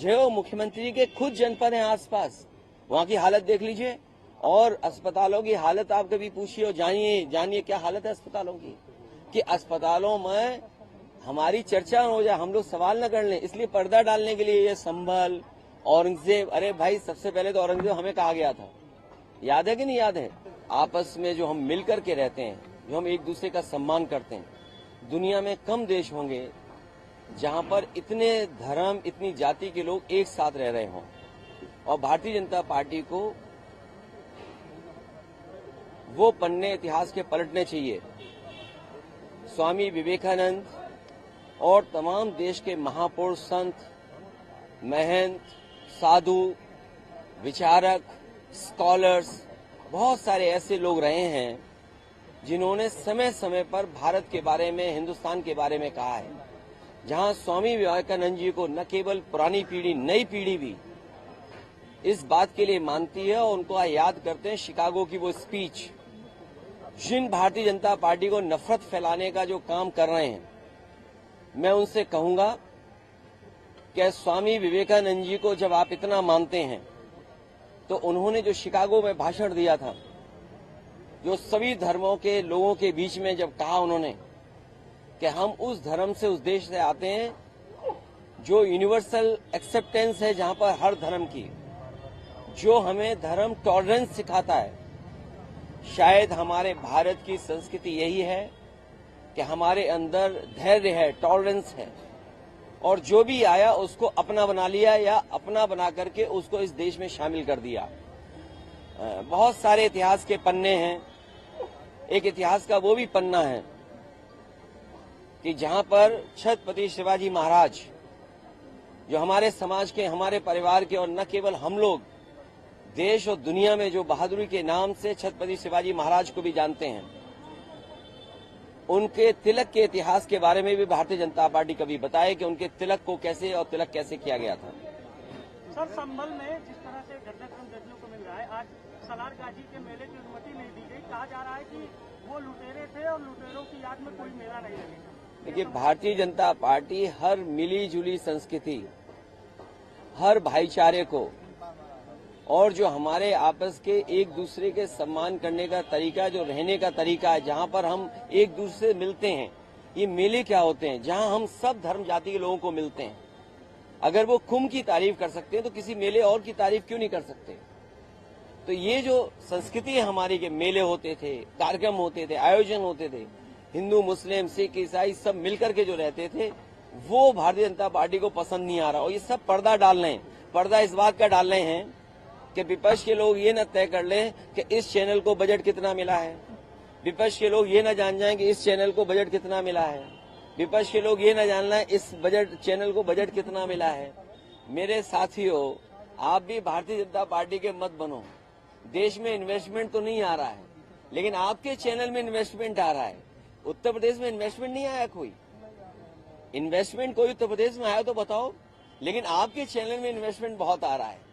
जो मुख्यमंत्री के खुद जनपद हैं आसपास, वहां की हालत देख लीजिए। और अस्पतालों की हालत आप कभी पूछिए और जानिए क्या हालत है अस्पतालों की, कि अस्पतालों में हमारी चर्चा हो जाए, हम लोग सवाल न कर लें, इसलिए पर्दा डालने के लिए ये संभल, औरंगजेब। अरे भाई, सबसे पहले तो औरंगजेब हमें कहा गया था, याद है कि नहीं याद है? आपस में जो हम मिलकर के रहते हैं, जो हम एक दूसरे का सम्मान करते हैं, दुनिया में कम देश होंगे जहां पर इतने धर्म, इतनी जाति के लोग एक साथ रह रहे हों। और भारतीय जनता पार्टी को वो पन्ने इतिहास के पलटने चाहिए। स्वामी विवेकानंद और तमाम देश के महापुरुष, संत, महंत, साधु, विचारक, स्कॉलर्स, बहुत सारे ऐसे लोग रहे हैं जिन्होंने समय समय पर भारत के बारे में, हिंदुस्तान के बारे में कहा है। जहां स्वामी विवेकानंद जी को न केवल पुरानी पीढ़ी, नई पीढ़ी भी इस बात के लिए मानती है और उनको याद करते हैं शिकागो की वो स्पीच। जिन भारतीय जनता पार्टी को नफरत फैलाने का जो काम कर रहे हैं, मैं उनसे कहूंगा कि स्वामी विवेकानंद जी को जब आप इतना मानते हैं तो उन्होंने जो शिकागो में भाषण दिया था, जो सभी धर्मों के लोगों के बीच में जब कहा उन्होंने कि हम उस धर्म से, उस देश से आते हैं जो यूनिवर्सल एक्सेप्टेंस है, जहां पर हर धर्म की, जो हमें धर्म टॉलरेंस सिखाता है। शायद हमारे भारत की संस्कृति यही है कि हमारे अंदर धैर्य है, टॉलरेंस है, और जो भी आया उसको अपना बना लिया या अपना बना करके उसको इस देश में शामिल कर दिया। बहुत सारे इतिहास के पन्ने हैं। एक इतिहास का वो भी पन्ना है कि जहां पर छत्रपति शिवाजी महाराज, जो हमारे समाज के, हमारे परिवार के, और न केवल हम लोग, देश और दुनिया में जो बहादुरी के नाम से छत्रपति शिवाजी महाराज को भी जानते हैं, उनके तिलक के इतिहास के बारे में भी भारतीय जनता पार्टी कभी बताए कि उनके तिलक को कैसे और तिलक कैसे किया गया था। सर, संभल में जिस तरह से घटनाक्रम देखने को मिल रहा है, आज सलार गाजी के मेले की अनुमति नहीं दी गई। कहा जा रहा है कि वो लुटेरे थे और लुटेरों की याद में कोई मेला नहीं लगेगा। देखिए, भारतीय जनता पार्टी हर मिली जुली संस्कृति, हर भाईचारे को, और जो हमारे आपस के एक दूसरे के सम्मान करने का तरीका, जो रहने का तरीका है, जहां पर हम एक दूसरे से मिलते हैं, ये मेले क्या होते हैं? जहां हम सब धर्म जाति के लोगों को मिलते हैं। अगर वो कुंभ की तारीफ कर सकते हैं तो किसी मेले और की तारीफ क्यों नहीं कर सकते? तो ये जो संस्कृति है हमारी, के मेले होते थे, कार्यक्रम होते थे, आयोजन होते थे, हिंदू, मुस्लिम, सिख, ईसाई सब मिलकर के जो रहते थे, वो भारतीय जनता पार्टी को पसंद नहीं आ रहा। और ये सब पर्दा डाल रहे हैं। पर्दा इस बात का डाल रहे हैं कि विपक्ष के लोग ये न तय कर लें कि इस चैनल को बजट कितना मिला है, विपक्ष के लोग ये न जान जाएं कि इस चैनल को बजट कितना मिला है, विपक्ष के लोग ये न जान लें इस चैनल को बजट कितना मिला है। मेरे साथियों, आप भी भारतीय जनता पार्टी के मत बनो। देश में इन्वेस्टमेंट तो नहीं आ रहा है, लेकिन आपके चैनल में इन्वेस्टमेंट आ रहा है। उत्तर प्रदेश में इन्वेस्टमेंट नहीं आया, कोई इन्वेस्टमेंट कोई उत्तर प्रदेश में आया तो बताओ, लेकिन आपके चैनल में इन्वेस्टमेंट बहुत आ रहा है।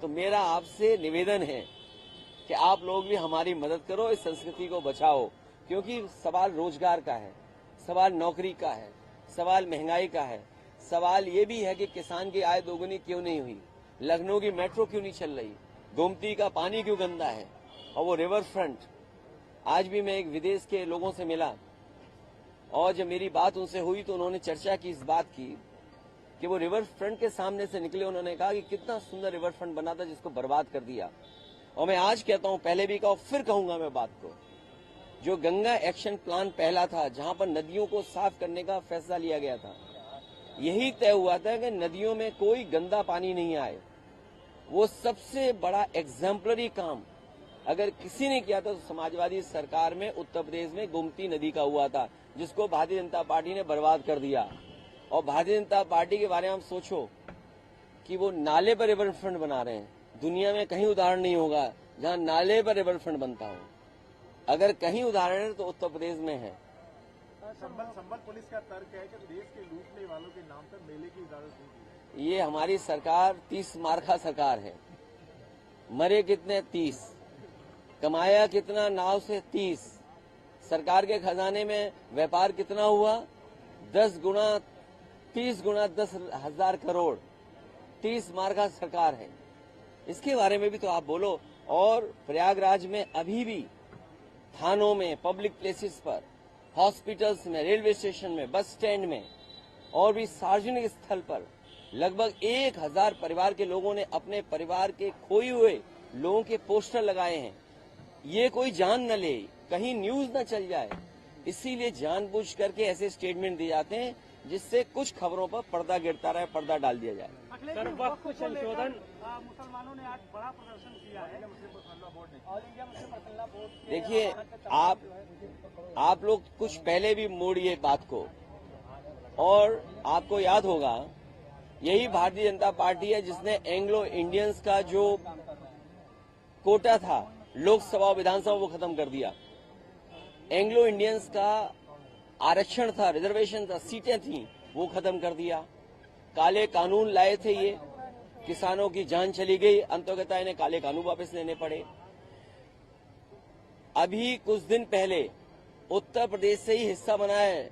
तो मेरा आपसे निवेदन है कि आप लोग भी हमारी मदद करो, इस संस्कृति को बचाओ, क्योंकि सवाल रोजगार का है, सवाल नौकरी का है, सवाल महंगाई का है, सवाल ये भी है कि किसान की आय दोगुनी क्यों नहीं हुई, लखनऊ की मेट्रो क्यों नहीं चल रही, गोमती का पानी क्यों गंदा है, और वो रिवर फ्रंट। आज भी मैं एक विदेश के लोगों से मिला और जब मेरी बात उनसे हुई तो उन्होंने चर्चा की इस बात की कि वो रिवर फ्रंट के सामने से निकले। उन्होंने कहा कि कितना सुंदर रिवर फ्रंट बना था जिसको बर्बाद कर दिया। और मैं आज कहता हूं, पहले भी कहा, फिर कहूंगा मैं बात को, जो गंगा एक्शन प्लान पहला था, जहां पर नदियों को साफ करने का फैसला लिया गया था, यही तय हुआ था कि नदियों में कोई गंदा पानी नहीं आए। वो सबसे बड़ा एग्जाम्पलरी काम अगर किसी ने किया था तो समाजवादी सरकार में उत्तर प्रदेश में गोमती नदी का हुआ था, जिसको भारतीय जनता पार्टी ने बर्बाद कर दिया। और भारतीय जनता पार्टी के बारे में आप सोचो कि वो नाले पर रिवर फ्रंट बना रहे हैं। दुनिया में कहीं उदाहरण नहीं होगा जहां नाले पर रिवर फ्रंट बनता हो। अगर कहीं उदाहरण है तो उत्तर प्रदेश में है। संभल पुलिस का तर्क है कि देश के लूटने वालों के नाम पर मेले की इजाजत नहीं दी। ये हमारी सरकार 30 मार्का सरकार है। मरे कितने? 30। कमाया कितना नाव से? 30। सरकार के खजाने में व्यापार कितना हुआ? 10 गुना, 30 गुना 10,000 करोड़। 30 मार्का सरकार है, इसके बारे में भी तो आप बोलो। और प्रयागराज में अभी भी थानों में, पब्लिक प्लेसेस पर, हॉस्पिटल्स में, रेलवे स्टेशन में, बस स्टैंड में और भी सार्वजनिक स्थल पर लगभग 1000 परिवार के लोगों ने अपने परिवार के खोए हुए लोगों के पोस्टर लगाए हैं। ये कोई जान न ले, कहीं न्यूज न चल जाए, इसीलिए जानबूझ करके ऐसे स्टेटमेंट दिए जाते हैं जिससे कुछ खबरों पर पर्दा गिरता रहे, पर्दा डाल दिया जाए। सर, वक्फ संशोधन मुसलमानों ने आज बड़ा प्रदर्शन किया है। ऑल इंडिया मुस्लिम मसल्ला बोर्ड, देखिए, आप लोग कुछ पहले भी मोड़िए बात को, और आपको याद होगा यही भारतीय जनता पार्टी है जिसने एंग्लो इंडियंस का जो कोटा था लोकसभा और विधानसभा वो खत्म कर दिया। एंग्लो इंडियंस का आरक्षण था, रिजर्वेशन था, सीटें थी, वो खत्म कर दिया। काले कानून लाए थे, ये किसानों की जान चली गई, अंततः इन्हें काले कानून वापस लेने पड़े। अभी कुछ दिन पहले उत्तर प्रदेश से ही हिस्सा बना है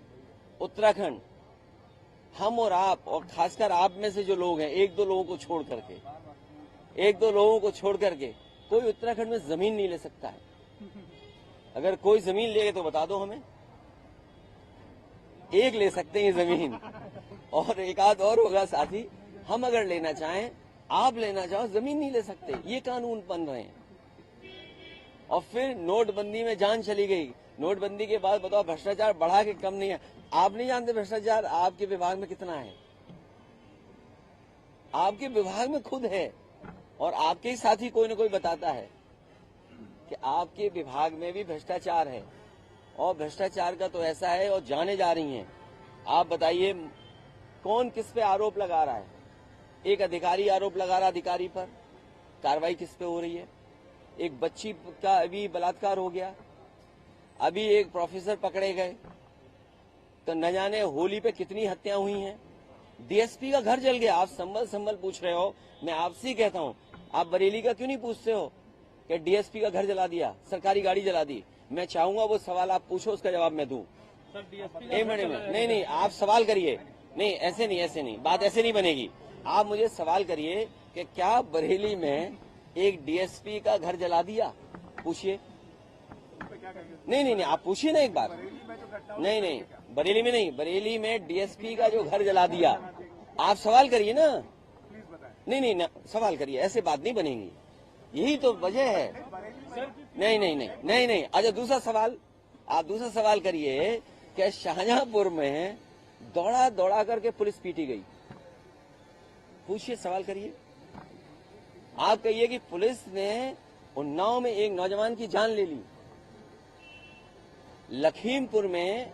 उत्तराखंड। हम और आप, और खासकर आप में से जो लोग हैं, एक दो लोगों को छोड़ करके कोई उत्तराखंड में जमीन नहीं ले सकता है। अगर कोई जमीन लेगा तो बता दो हमें। एक ले सकते हैं जमीन, और एक आध और होगा साथी। हम अगर लेना चाहें, आप लेना चाहो, जमीन नहीं ले सकते। ये कानून बन रहे हैं। और फिर नोटबंदी में जान चली गई। नोटबंदी के बाद बताओ भ्रष्टाचार बढ़ा के कम नहीं है। आप नहीं जानते भ्रष्टाचार आपके विभाग में कितना है। आपके विभाग में खुद है, और आपके ही साथी कोई न कोई बताता है कि आपके विभाग में भी भ्रष्टाचार है। और भ्रष्टाचार का तो ऐसा है, और जाने जा रही हैं। आप बताइए कौन किस पे आरोप लगा रहा है। एक अधिकारी आरोप लगा रहा अधिकारी पर, कार्रवाई किस पे हो रही है। एक बच्ची का अभी बलात्कार हो गया, अभी एक प्रोफेसर पकड़े गए। तो न जाने होली पे कितनी हत्याएं हुई हैं। डीएसपी का घर जल गया। आप संभल पूछ रहे हो, मैं आपसे ही कहता हूं, आप बरेली का क्यों नहीं पूछते हो कि डीएसपी का घर जला दिया, सरकारी गाड़ी जला दी। मैं चाहूंगा वो सवाल आप पूछो, उसका जवाब मैं दूं। एक मिनट में नहीं, आप सवाल करिए। नहीं, ऐसे नहीं, बात ऐसे नहीं बनेगी। आप मुझे सवाल करिए कि क्या बरेली में एक डीएसपी का घर जला दिया, पूछिए। नहीं, आप पूछिए ना एक बार। नहीं, बरेली में नहीं, बरेली में डीएसपी का जो घर जला दिया, आप सवाल करिए ना। नहीं, सवाल करिए, ऐसे बात नहीं बनेगी। यही तो वजह है। नहीं। अच्छा, दूसरा सवाल, आप दूसरा सवाल करिए कि शाहजहांपुर में दौड़ा करके पुलिस पीटी गई। पूछिए, सवाल करिए। आप कहिए कि पुलिस ने उन्नाव में एक नौजवान की जान ले ली। लखीमपुर में,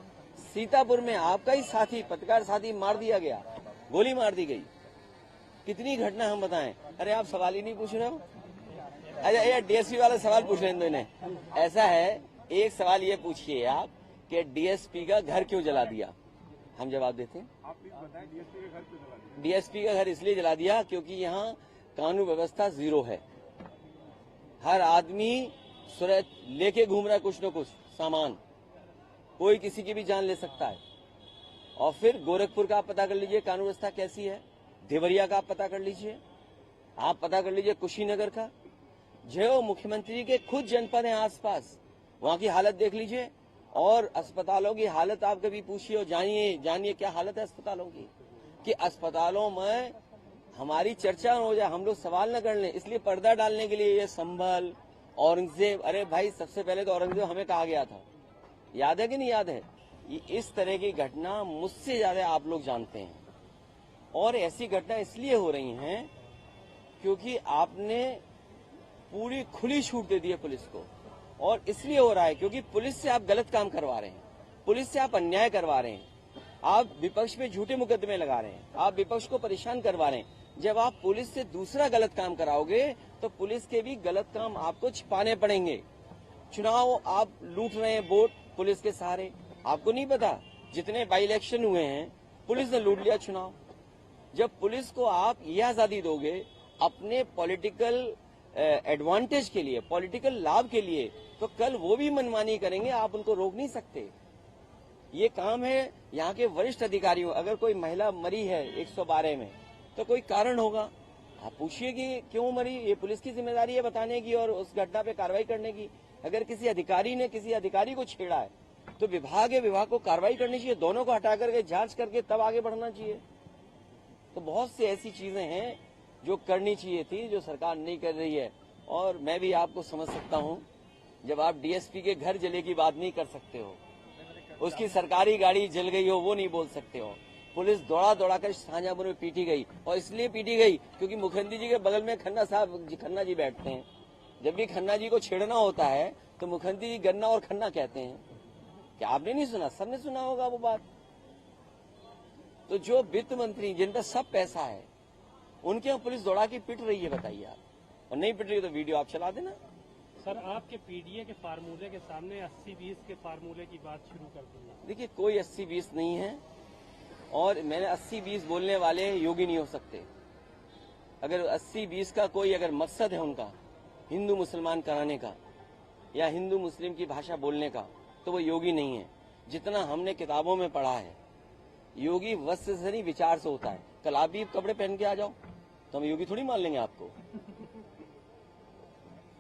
सीतापुर में आपका ही साथी, पत्रकार साथी मार दिया गया, गोली मार दी गई। कितनी घटना हम बताएं। अरे आप सवाल ही नहीं पूछ रहे हो। अच्छा, ये डीएसपी वाला सवाल पूछ रहे हैं इन्हें। ऐसा है, एक सवाल ये पूछिए आप कि डीएसपी का घर क्यों जला दिया। हम जवाब देते हैं। आप प्लीज बताएं, डीएसपी का घर क्यों जला दिया। डीएसपी का घर इसलिए जला दिया क्योंकि यहाँ कानून व्यवस्था जीरो है। हर आदमी लेके घूम रहा है कुछ न कुछ सामान, कोई किसी की भी जान ले सकता है। और फिर गोरखपुर का आप पता कर लीजिए कानून व्यवस्था कैसी है, देवरिया का आप पता कर लीजिए, आप पता कर लीजिए कुशीनगर का, जो मुख्यमंत्री के खुद जनपद है आसपास, वहां की हालत देख लीजिए। और अस्पतालों की हालत आप कभी पूछिए और जानिए क्या हालत है अस्पतालों की, कि अस्पतालों में हमारी चर्चा हो जाए, हम लोग सवाल न कर लें, इसलिए पर्दा डालने के लिए ये संभल, औरंगजेब। अरे भाई, सबसे पहले तो औरंगजेब हमें कहा गया था, याद है कि नहीं याद है। इस तरह की घटना मुझसे ज्यादा आप लोग जानते हैं। और ऐसी घटना इसलिए हो रही हैं क्योंकि आपने पूरी खुली छूट दे दी है पुलिस को। और इसलिए हो रहा है क्योंकि पुलिस से आप गलत काम करवा रहे हैं, पुलिस से आप अन्याय करवा रहे हैं, आप विपक्ष पे झूठे मुकदमे लगा रहे हैं, आप विपक्ष को परेशान करवा रहे हैं। जब आप पुलिस से दूसरा गलत काम कराओगे तो पुलिस के भी गलत काम आपको छिपाने पड़ेंगे। चुनाव आप लूट रहे हैं वोट पुलिस के सहारे, आपको नहीं पता जितने बाई इलेक्शन हुए हैं पुलिस ने लूट लिया चुनाव। जब पुलिस को आप ये आजादी दोगे अपने पॉलिटिकल एडवांटेज के लिए, पॉलिटिकल लाभ के लिए, तो कल वो भी मनमानी करेंगे, आप उनको रोक नहीं सकते। ये काम है यहाँ के वरिष्ठ अधिकारियों। अगर कोई महिला मरी है 112 में तो कोई कारण होगा, आप पूछिए कि क्यों मरी, ये पुलिस की जिम्मेदारी है बताने की और उस घटना पे कार्रवाई करने की। अगर किसी अधिकारी ने किसी अधिकारी को छेड़ा है तो विभाग को कार्रवाई करनी चाहिए, दोनों को हटा करके जांच करके तब आगे बढ़ना चाहिए। तो बहुत सी ऐसी चीजें हैं जो करनी चाहिए थी, जो सरकार नहीं कर रही है। और मैं भी आपको समझ सकता हूं, जब आप डीएसपी के घर जले की बात नहीं कर सकते हो, उसकी सरकारी गाड़ी जल गई हो वो नहीं बोल सकते हो, पुलिस दौड़ा दौड़ा कर शाहजहांपुर में पीटी गई, और इसलिए पीटी गई क्योंकि मुखर्जी जी के बगल में खन्ना जी बैठते हैं। जब भी खन्ना जी को छेड़ना होता है तो मुखर्जी जी गन्ना और खन्ना कहते हैं। क्या आपने नहीं सुना? सबने सुना होगा वो बात। तो जो वित्त मंत्री जिन पर सब पैसा है उनके यहाँ पुलिस दौड़ा के पिट रही है, बताइए आप। और नहीं पिट रही तो वीडियो आप चला देना। सर, आपके पीडीए के फार्मूले के सामने 80-20 के फार्मूले की बात शुरू कर दी है। देखिए, कोई 80-20 नहीं है, और मैंने 80-20 बोलने वाले योगी नहीं हो सकते। अगर 80-20 का कोई अगर मकसद है उनका हिंदू मुसलमान कराने का या हिंदू मुस्लिम की भाषा बोलने का, तो वो योगी नहीं है। जितना हमने किताबों में पढ़ा है, योगी वस्त्र से नहीं विचार से होता है। कल आप भी कपड़े पहन के आ जाओ तो हम योगी थोड़ी मान लेंगे आपको।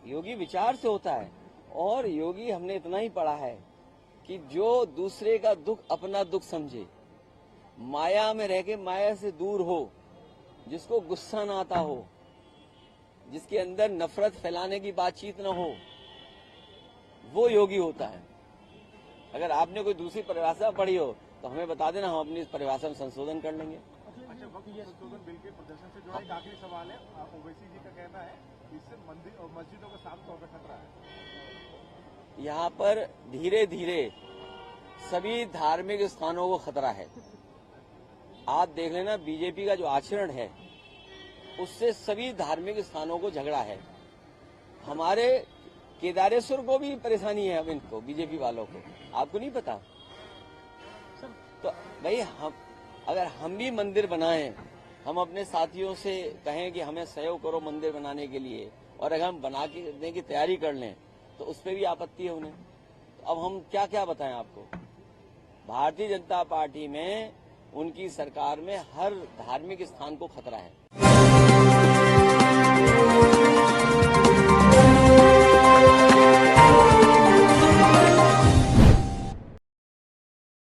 योगी विचार से होता है, और योगी हमने इतना ही पढ़ा है कि जो दूसरे का दुख अपना दुख समझे, माया में रह के माया से दूर हो, जिसको गुस्सा ना आता हो, जिसके अंदर नफरत फैलाने की बातचीत न हो, वो योगी होता है। अगर आपने कोई दूसरी परिभाषा पढ़ी हो तो हमें बता देना, हम अपनी इस परिभाषा में संशोधन कर लेंगे। अच्छा, वक्त संशोधन बिल के प्रदर्शन से जुड़ा एक आखिरी सवाल है। ओवैसी जी का कहना है इससे मंदिर और मस्जिदों का साफ तौर पर खतरा है। यहाँ पर धीरे धीरे सभी धार्मिक स्थानों को खतरा है। आप देख लेना, बीजेपी का जो आचरण है उससे सभी धार्मिक स्थानों को झगड़ा है। हमारे केदारेश्वर को भी परेशानी है अब इनको, बीजेपी वालों को। आपको नहीं पता? तो भाई अगर हम भी मंदिर बनाएं, हम अपने साथियों से कहें कि हमें सहयोग करो मंदिर बनाने के लिए, और अगर हम बना के देने की तैयारी कर लें तो उस पर भी आपत्ति है उन्हें। तो अब हम क्या क्या बताएं आपको? भारतीय जनता पार्टी में, उनकी सरकार में हर धार्मिक स्थान को खतरा है।